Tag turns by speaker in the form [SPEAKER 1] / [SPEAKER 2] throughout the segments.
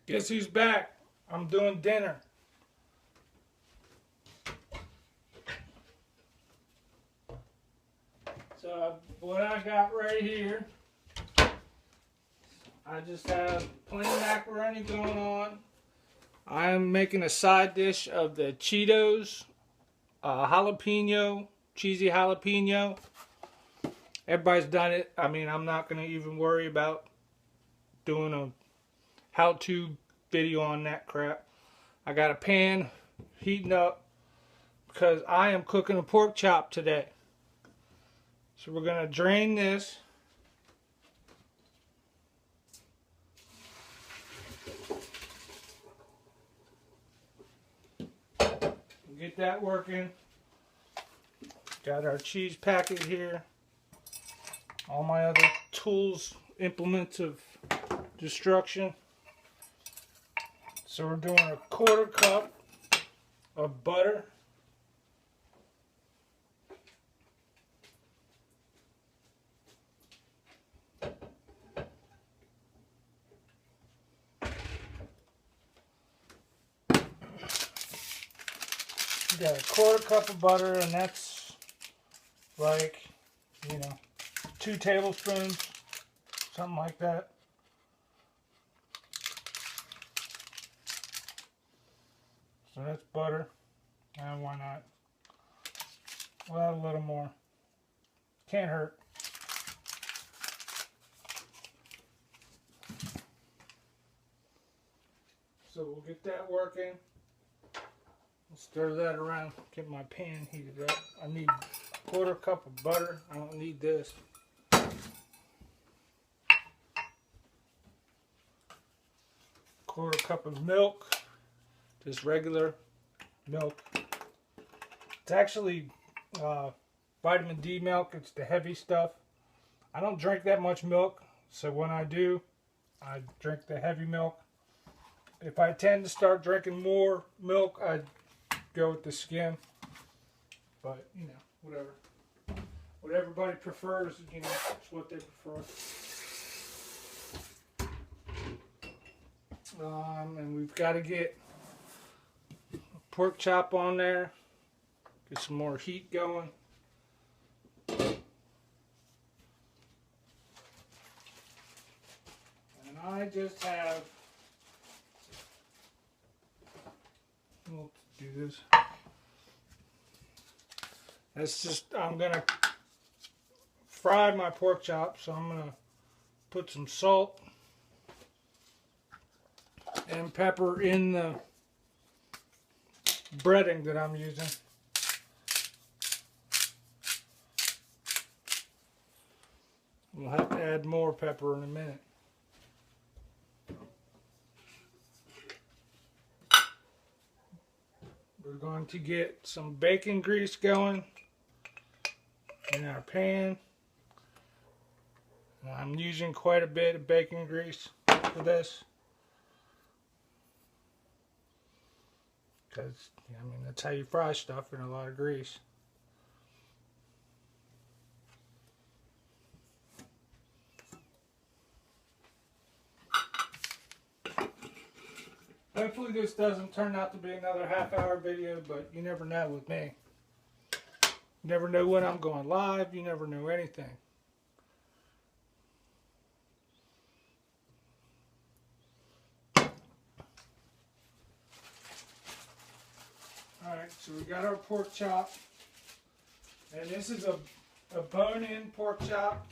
[SPEAKER 1] Guess who's back? I'm doing dinner. So what I got right here, I just have plain macaroni going on. I am making a side dish of the Cheetos, jalapeno, cheesy jalapeno. Everybody's done it. I mean, I'm not going to even worry about doing a how-to video on that crap. I got a pan heating up because I am cooking a pork chop today. So we're going to drain this. Get that working. Got our cheese packet here. All my other tools, implements of destruction. So we're doing a 1/4 cup of butter. We got a 1/4 cup of butter, and that's like, 2 tablespoons, something like that. So that's butter. And why not? We'll add a little more. Can't hurt. So we'll get that working. Stir that around, get my pan heated up. I need a 1/4 cup of butter. I don't need this. 1/4 cup of milk, just regular milk. It's actually vitamin D milk. It's the heavy stuff. I don't drink that much milk, so when I do, I drink the heavy milk. If I tend to start drinking more milk, I go with the skim, but whatever. What everybody prefers, it's what they prefer. And we've got to get a pork chop on there. Get some more heat going. And I just have. We'll do this. That's just, I'm going to fry my pork chop, so I'm going to put some salt and pepper in the breading that I'm using. We'll have to add more pepper in a minute. We're going to get some bacon grease going in our pan. And I'm using quite a bit of bacon grease for this. Because, that's how you fry stuff, in a lot of grease. Hopefully this doesn't turn out to be another half-hour video, but you never know with me. You never know when I'm going live. You never know anything. Alright, so we got our pork chop. And this is a bone-in pork chop.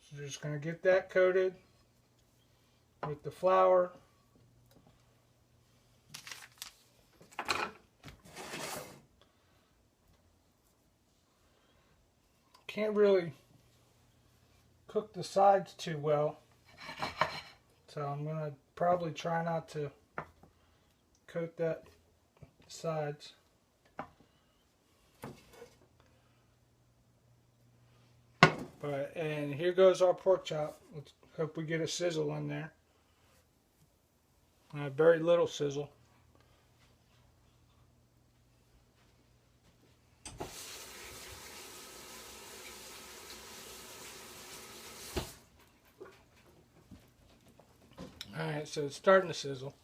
[SPEAKER 1] So we're just going to get that coated with the flour. Can't really cook the sides too well, so I'm going to probably try not to coat that sides. And here goes our pork chop. Let's hope we get a sizzle in there. Very little sizzle. Alright, so it's starting to sizzle.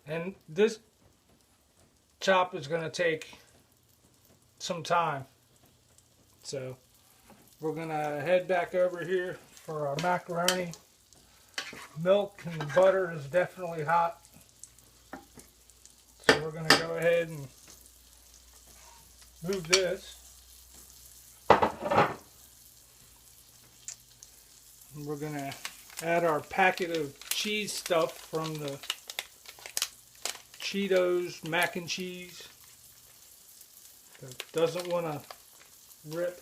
[SPEAKER 1] And this chop is going to take some time. So we're going to head back over here for our macaroni. Milk and butter is definitely hot. So we're going to go ahead and move this. And we're going to add our packet of cheese stuff from the Cheetos mac and cheese. That doesn't want to rip.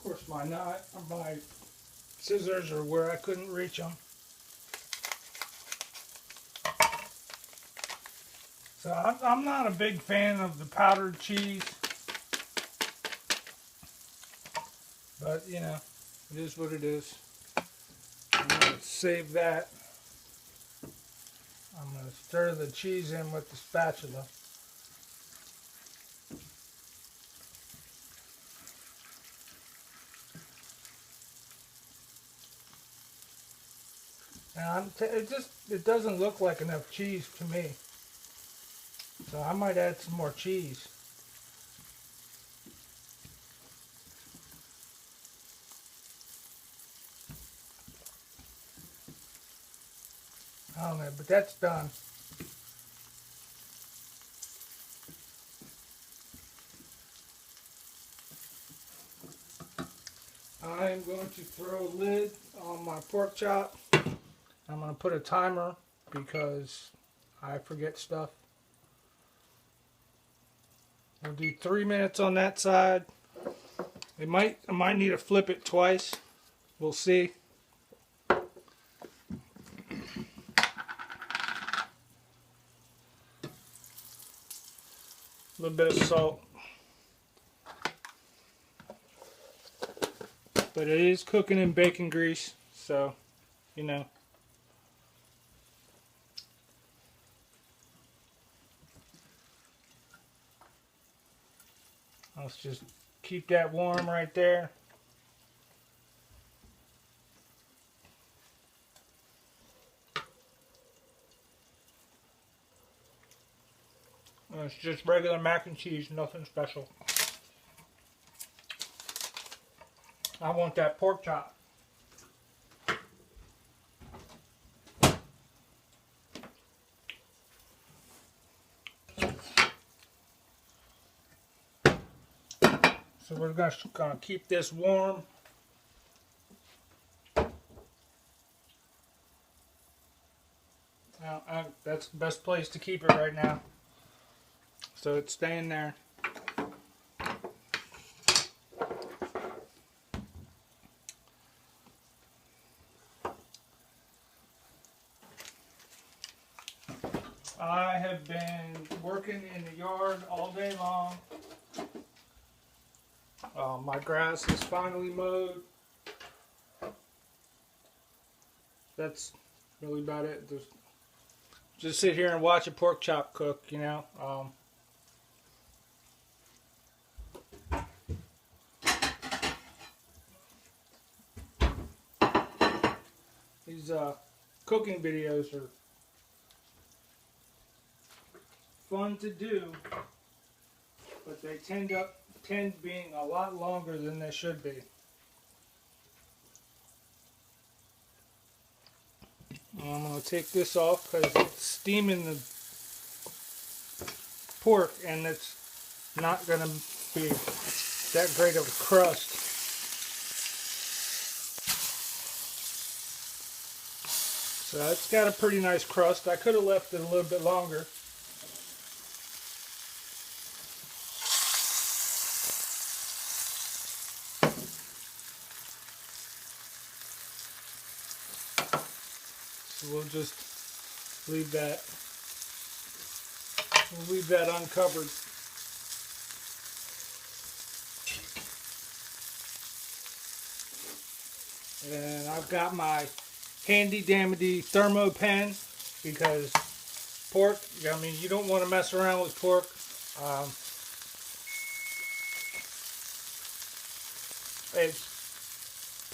[SPEAKER 1] Of course, my scissors are where I couldn't reach them. So I'm not a big fan of the powdered cheese, but you know, it is what it is. I'm going to save that. I'm going to stir the cheese in with the spatula. Now it doesn't look like enough cheese to me. So I might add some more cheese. I don't know, but that's done. I am going to throw a lid on my pork chop. I'm going to put a timer because I forget stuff. We'll do 3 minutes on that side. I might need to flip it twice. We'll see. A little bit of salt. But it is cooking in bacon grease, so, you know. Let's just keep that warm right there. And it's just regular mac and cheese, nothing special. I want that pork chop. So we're gonna keep this warm. That's the best place to keep it right now. So it's staying there. I have been working in the yard all day long. My grass is finally mowed. That's really about it. Just sit here and watch a pork chop cook, you know. These cooking videos are fun to do, but they tend being a lot longer than they should be. I'm going to take this off because it's steaming the pork and it's not going to be that great of a crust. So it's got a pretty nice crust. I could have left it a little bit longer. So we'll just leave that. We'll leave that uncovered. And I've got my handy dandy thermo pen because pork. I mean, you don't want to mess around with pork.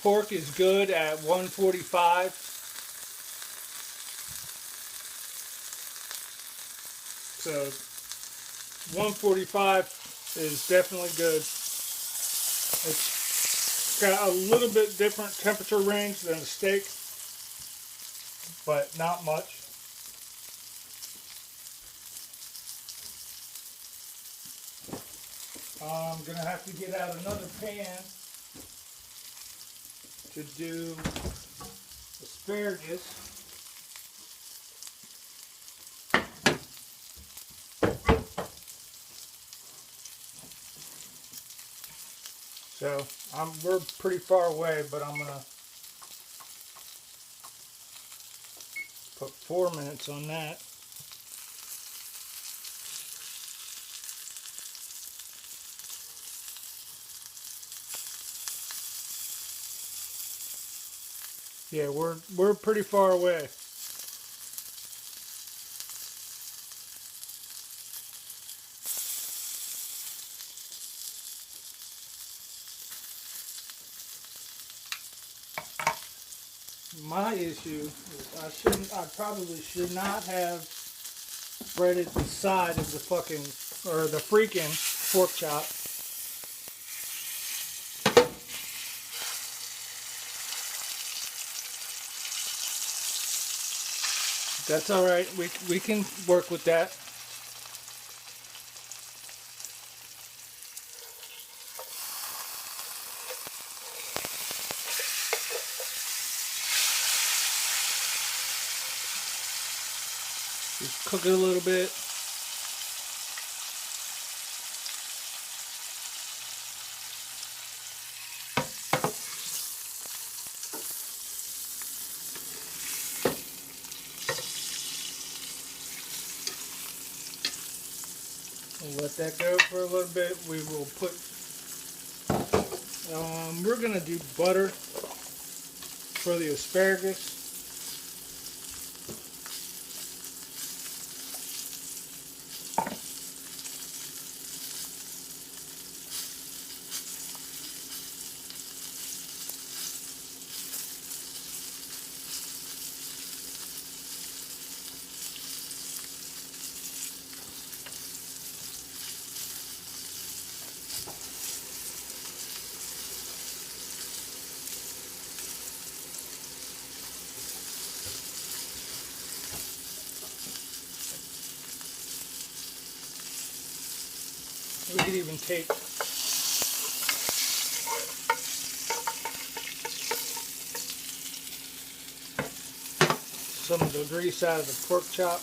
[SPEAKER 1] Pork is good at 145. So 145 is definitely good. It's got a little bit different temperature range than a steak, but not much. I'm going to have to get out another pan to do asparagus. So we're pretty far away, but I'm going to put 4 minutes on that. Yeah, we're pretty far away. My issue is I probably should not have breaded the side of the the freaking pork chop. That's all right. We can work with that. Just cook it a little bit. We'll let that go for a little bit. We will put, we're going to do butter for the asparagus. We could even take some of the grease out of the pork chop.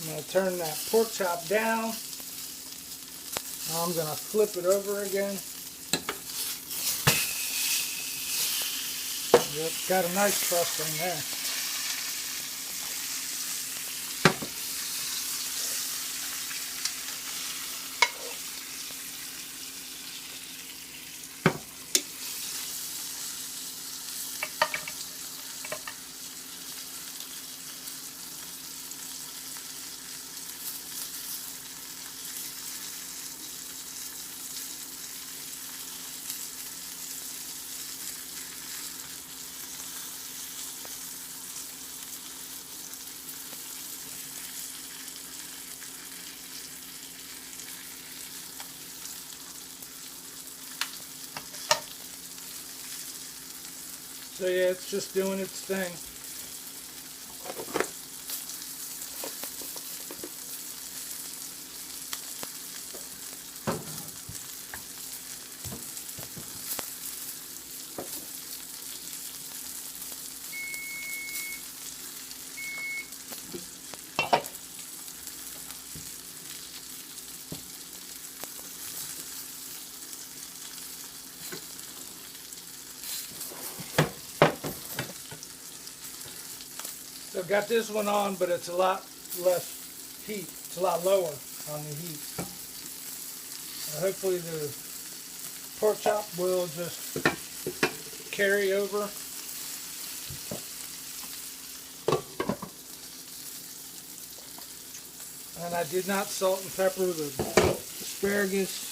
[SPEAKER 1] I'm going to turn that pork chop down. Now I'm going to flip it over again. Yep, got a nice crust in there. So yeah, it's just doing its thing. So got this one on, but it's a lot less heat. It's a lot lower on the heat. Hopefully the pork chop will just carry over. And I did not salt and pepper the asparagus.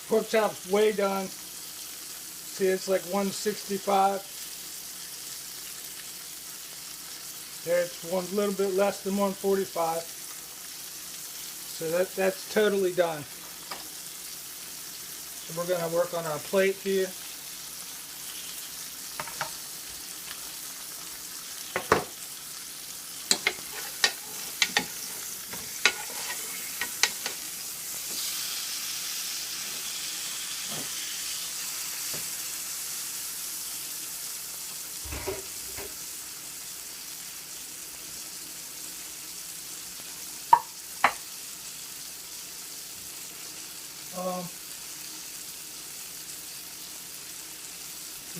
[SPEAKER 1] Pork chop's way done. See, it's like 165. There, it's one little bit less than 145. So that's totally done. So we're going to work on our plate here.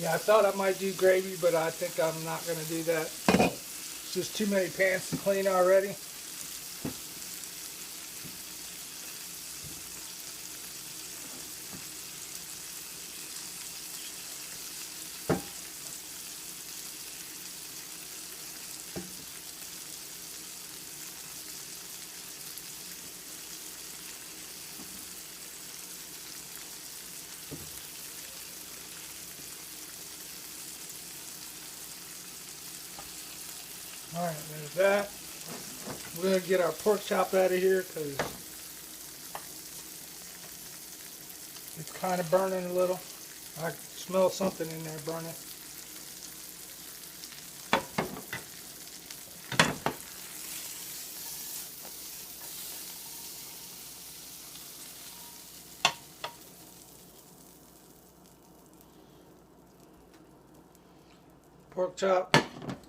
[SPEAKER 1] Yeah, I thought I might do gravy, but I think I'm not going to do that. It's just too many pans to clean already. Alright, there's that. We're going to get our pork chop out of here because it's kind of burning a little. I can smell something in there burning. Pork chop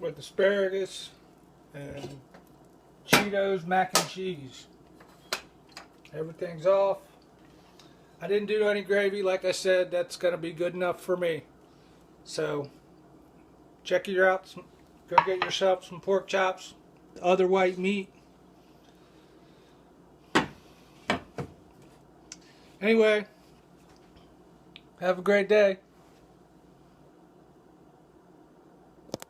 [SPEAKER 1] with asparagus and Cheetos mac and cheese. Everything's off. I didn't do any gravy. Like I said, that's going to be good enough for me. So check it out. Go get yourself some pork chops, other white meat. Anyway, have a great day.